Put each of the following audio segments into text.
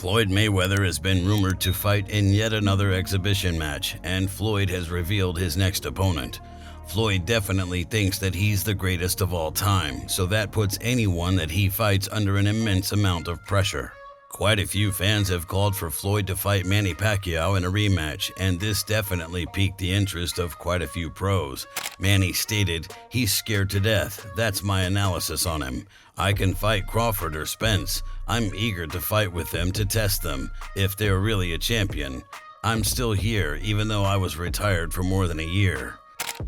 Floyd Mayweather has been rumored to fight in yet another exhibition match, and Floyd has revealed his next opponent. Floyd definitely thinks that he's the greatest of all time, so that puts anyone that he fights under an immense amount of pressure. Quite a few fans have called for Floyd to fight Manny Pacquiao in a rematch, and this definitely piqued the interest of quite a few pros. Manny stated, "He's scared to death. That's my analysis on him. I can fight Crawford or Spence. I'm eager to fight with them to test them, if they're really a champion. I'm still here, even though I was retired for more than a year."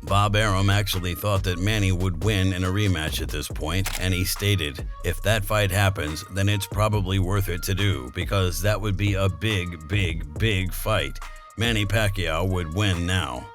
Bob Arum actually thought that Manny would win in a rematch at this point, and he stated, "If that fight happens, then it's probably worth it to do, because that would be a big fight. Manny Pacquiao would win now."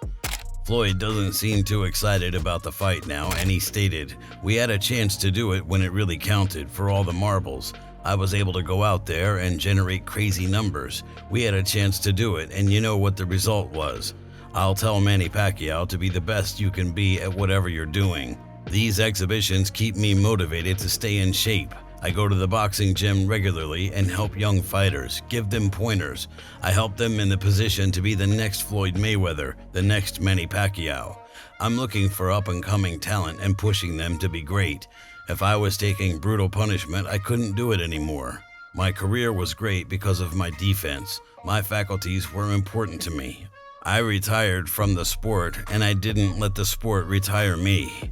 Floyd doesn't seem too excited about the fight now, and he stated, "We had a chance to do it when it really counted for all the marbles. I was able to go out there and generate crazy numbers. We had a chance to do it, and you know what the result was. I'll tell Manny Pacquiao to be the best you can be at whatever you're doing. These exhibitions keep me motivated to stay in shape. I go to the boxing gym regularly and help young fighters, give them pointers. I help them in the position to be the next Floyd Mayweather, the next Manny Pacquiao. I'm looking for up-and-coming talent and pushing them to be great. If I was taking brutal punishment, I couldn't do it anymore. My career was great because of my defense. My faculties were important to me. I retired from the sport, and I didn't let the sport retire me."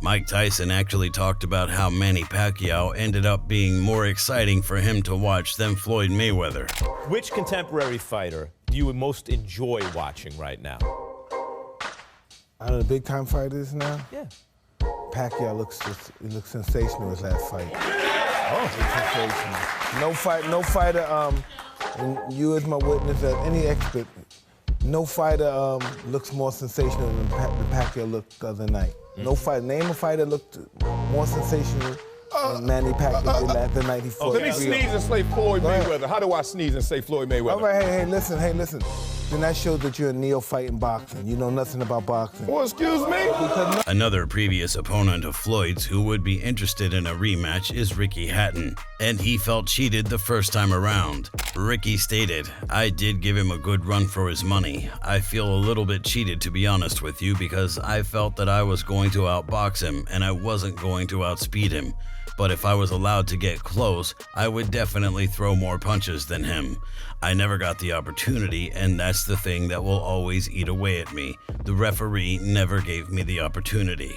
Mike Tyson actually talked about how Manny Pacquiao ended up being more exciting for him to watch than Floyd Mayweather. Which contemporary fighter do you most enjoy watching right now? Out of the big-time fighters now? Yeah. Pacquiao looks sensational his last fight. Oh, it's sensational. No fighter, and you as my witness, any expert, no fighter looks more sensational than Pacquiao looked the other night. No fighter, name a fighter looked more sensational than Manny Pacquiao did the night he fought. Let me sneeze and say Floyd Mayweather. How do I sneeze and say Floyd Mayweather? All right, hey, listen. Then that shows that you're a neophyte in boxing. You know nothing about boxing. Well, excuse me? Another previous opponent of Floyd's who would be interested in a rematch is Ricky Hatton, and he felt cheated the first time around. Ricky stated, "I did give him a good run for his money. I feel a little bit cheated, to be honest with you, because I felt that I was going to outbox him and I wasn't going to outspeed him. But if I was allowed to get close, I would definitely throw more punches than him. I never got the opportunity, and that's the thing that will always eat away at me. The referee never gave me the opportunity."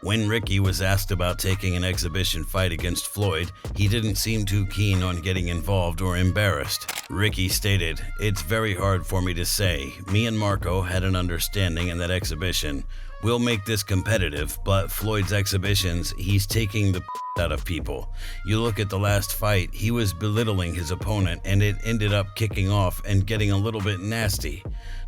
When Ricky was asked about taking an exhibition fight against Floyd, he didn't seem too keen on getting involved or embarrassed. Ricky stated, "It's very hard for me to say. Me and Marco had an understanding in that exhibition. We'll make this competitive, but Floyd's exhibitions, he's taking the out of people. You look at the last fight, he was belittling his opponent, and it ended up kicking off and getting a little bit nasty.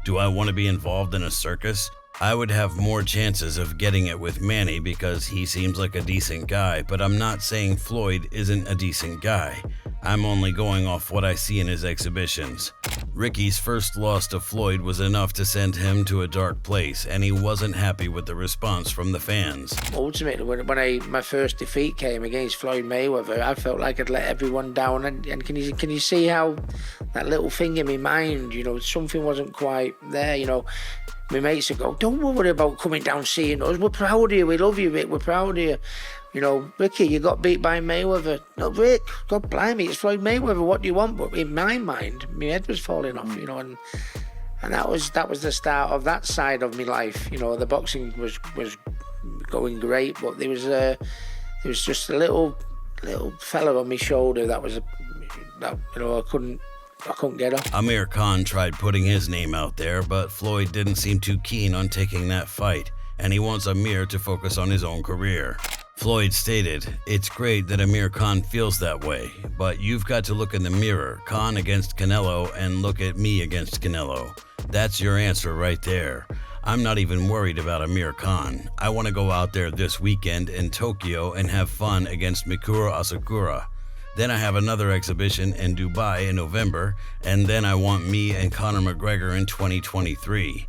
Do I want to be involved in a circus? I would have more chances of getting it with Manny because he seems like a decent guy, but I'm not saying Floyd isn't a decent guy. I'm only going off what I see in his exhibitions." Ricky's first loss to Floyd was enough to send him to a dark place, and he wasn't happy with the response from the fans. Ultimately, when my first defeat came against Floyd Mayweather, I felt like I'd let everyone down. And can you see how that little thing in my mind, something wasn't quite there, My mates would go, "Don't worry about coming down seeing us. We're proud of you. We love you, Rick. We're proud of you. Ricky, you got beat by Mayweather." "No, Rick, God blimey, it's Floyd Mayweather. What do you want?" But in my mind, my head was falling off, and that was the start of that side of my life. The boxing was going great, but there was just a little fella on my shoulder that I couldn't get up. Amir Khan tried putting his name out there, but Floyd didn't seem too keen on taking that fight, and he wants Amir to focus on his own career. Floyd stated, "It's great that Amir Khan feels that way, but you've got to look in the mirror, Khan against Canelo, and look at me against Canelo. That's your answer right there. I'm not even worried about Amir Khan. I want to go out there this weekend in Tokyo and have fun against Mikuru Asakura. Then I have another exhibition in Dubai in November, and then I want me and Conor McGregor in 2023.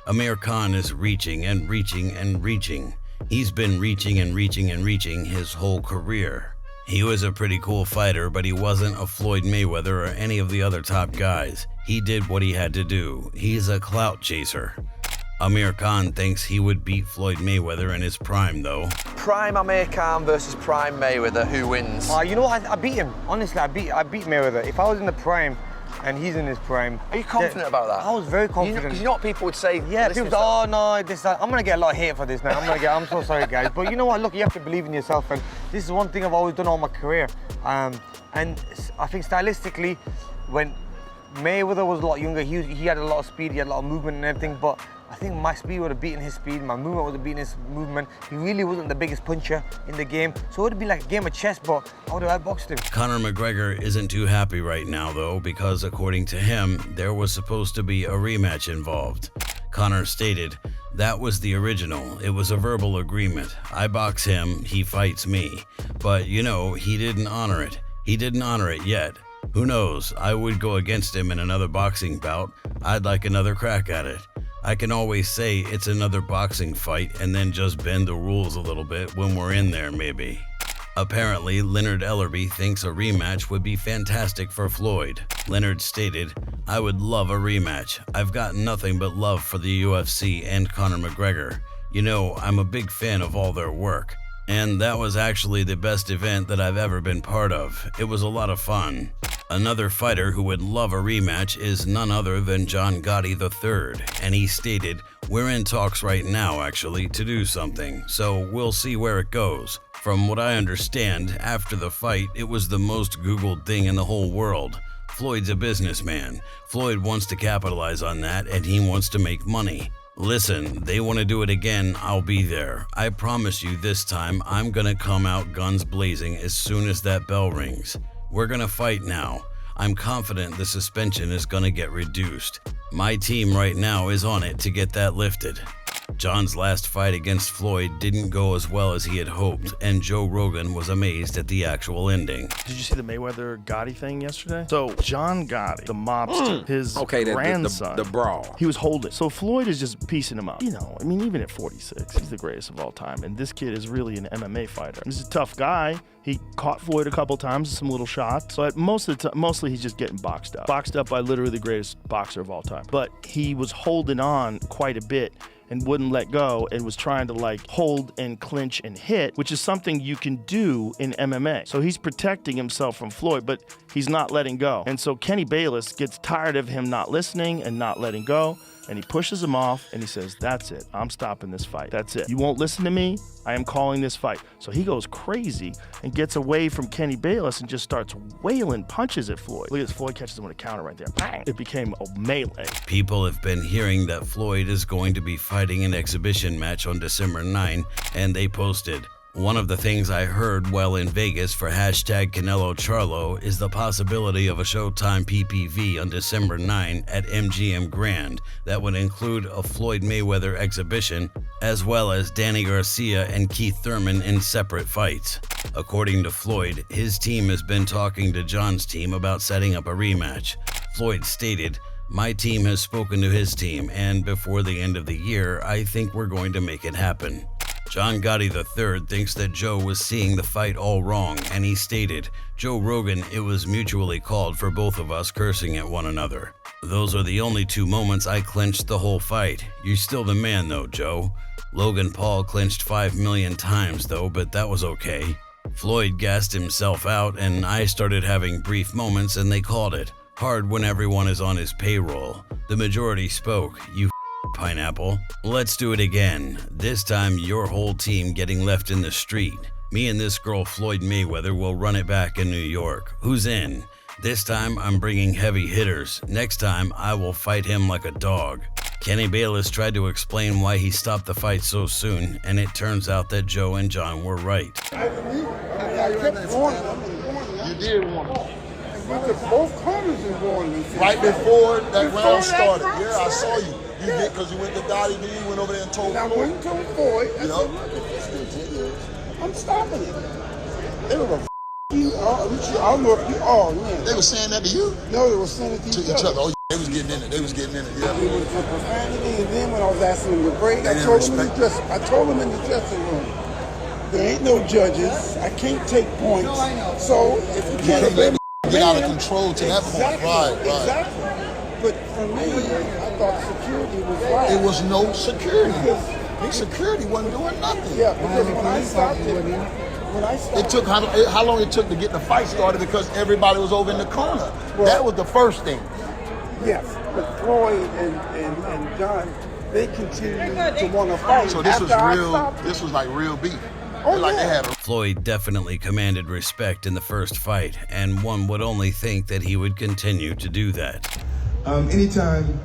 Amir Khan is reaching and reaching and reaching. He's been reaching and reaching and reaching his whole career. He was a pretty cool fighter, but he wasn't a Floyd Mayweather or any of the other top guys. He did what he had to do. He's a clout chaser. Amir Khan thinks he would beat Floyd Mayweather in his prime, though. Prime Amir Khan versus Prime Mayweather, who wins? You know what? I beat him. Honestly, I beat Mayweather. If I was in the prime and he's in his prime... Are you confident about that? I was very confident. Because you know what people would say? Yeah, people say, oh, no, this... I'm going to get a lot of hate for this now. I'm so sorry, guys. But you know what? Look, you have to believe in yourself. And this is one thing I've always done all my career. And I think stylistically, when Mayweather was a lot younger, he had a lot of speed, he had a lot of movement and everything, but I think my speed would have beaten his speed, my movement would have beaten his movement. He really wasn't the biggest puncher in the game, so it would have been like a game of chess, but I would have outboxed him. Conor McGregor isn't too happy right now, though, because according to him, there was supposed to be a rematch involved. Conor stated, "That was the original. It was a verbal agreement. I box him, he fights me. But, you know, he didn't honor it. He didn't honor it yet. Who knows? I would go against him in another boxing bout. I'd like another crack at it. I can always say it's another boxing fight and then just bend the rules a little bit when we're in there, maybe." Apparently, Leonard Ellerby thinks a rematch would be fantastic for Floyd. Leonard stated, "I would love a rematch. I've got nothing but love for the UFC and Conor McGregor. You know, I'm a big fan of all their work. And that was actually the best event that I've ever been part of. It was a lot of fun." Another fighter who would love a rematch is none other than John Gotti III, and he stated, "We're in talks right now, actually, to do something, so we'll see where it goes. From what I understand, after the fight, it was the most Googled thing in the whole world. Floyd's a businessman. Floyd wants to capitalize on that, and he wants to make money. Listen, they want to do it again, I'll be there. I promise you this time I'm gonna come out guns blazing as soon as that bell rings. We're gonna fight now. I'm confident the suspension is gonna get reduced. My team right now is on it to get that lifted." John's last fight against Floyd didn't go as well as he had hoped, and Joe Rogan was amazed at the actual ending. Did you see the Mayweather-Gotti thing yesterday? So John Gotti, the mobster, his grandson, the brawl. he was holding. So Floyd is just piecing him up. You know, I mean, even at 46, he's the greatest of all time, and this kid is really an MMA fighter. He's a tough guy. He caught Floyd a couple times, some little shots, but mostly he's just getting boxed up by literally the greatest boxer of all time. But he was holding on quite a bit and wouldn't let go and was trying to like hold and clinch and hit, which is something you can do in MMA. So he's protecting himself from Floyd, but he's not letting go. And so Kenny Bayless gets tired of him not listening and not letting go, and he pushes him off and he says, "That's it, I'm stopping this fight. That's it. You won't listen to me, I am calling this fight." So he goes crazy and gets away from Kenny Bayless and just starts wailing punches at Floyd. Look at this, Floyd catches him with a counter right there. Bang! It became a melee. People have been hearing that Floyd is going to be fighting an exhibition match on December 9, and they posted, "One of the things I heard while in Vegas for #CaneloCharlo is the possibility of a Showtime PPV on December 9 at MGM Grand that would include a Floyd Mayweather exhibition, as well as Danny Garcia and Keith Thurman in separate fights." According to Floyd, his team has been talking to John's team about setting up a rematch. Floyd stated, "My team has spoken to his team, and before the end of the year, I think we're going to make it happen." John Gotti III thinks that Joe was seeing the fight all wrong, and he stated, "Joe Rogan, it was mutually called for both of us cursing at one another. Those are the only 2 moments I clinched the whole fight. You're still the man though, Joe. Logan Paul clinched 5 million times though, but that was okay. Floyd gassed himself out, and I started having brief moments, and they called it. Hard when everyone is on his payroll. The majority spoke, you pineapple. Let's do it again. This time your whole team getting left in the street. Me and this girl Floyd Mayweather will run it back in New York. Who's in? This time I'm bringing heavy hitters. Next time I will fight him like a dog." Kenny Bayless tried to explain why he stopped the fight so soon, and it turns out that Joe and John were right. I kept warning them. You did warn them. Both corners is warning them. Right before that round started. Yeah, I saw you. You did, because you went to Gotti, then you went over there and told Floyd. I went and told Floyd. I said, look, if this continues, I'm stopping it. They were a you. I don't know if you are. Man. They were saying that to you? No, they were saying it to each other. Oh, they was getting in it. They was getting in it, yeah. It was a profanity, and then when I was asking them to break, I told them in the dressing room. There ain't no judges. I can't take points. So if you can't let me get out of control to that point. Right. Exactly. But for me, I thought security was right. It was no security. Security wasn't doing nothing. Yeah, because when I stopped it took how long it took to get the fight started because everybody was over in the corner. Well, that was the first thing. Yes, but Floyd and John, they continued to want to fight. So this was real. This was like real beef. Like they had Floyd definitely commanded respect in the first fight, and one would only think that he would continue to do that. Anytime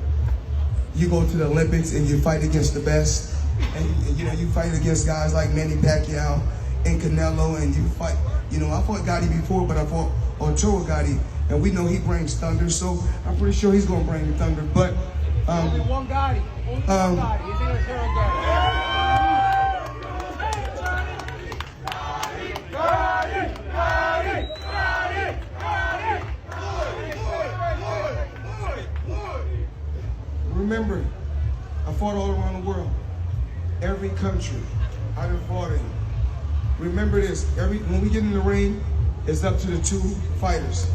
you go to the Olympics and you fight against the best, and you fight against guys like Manny Pacquiao and Canelo, and you fight. I fought Gotti before, but I fought Ochoa Gotti, and we know he brings thunder, so I'm pretty sure he's gonna bring the thunder. But only one Gotti. Only one Gotti. You think it's zero remember, I fought all around the world. Every country I done fought in. Remember this, when we get in the ring, it's up to the two fighters.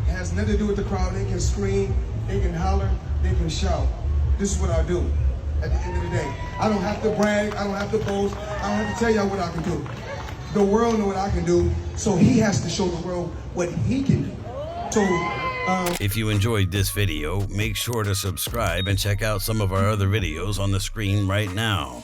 It has nothing to do with the crowd. They can scream, they can holler, they can shout. This is what I do at the end of the day. I don't have to brag, I don't have to boast, I don't have to tell y'all what I can do. The world know what I can do, so he has to show the world what he can do. So, if you enjoyed this video, make sure to subscribe and check out some of our other videos on the screen right now.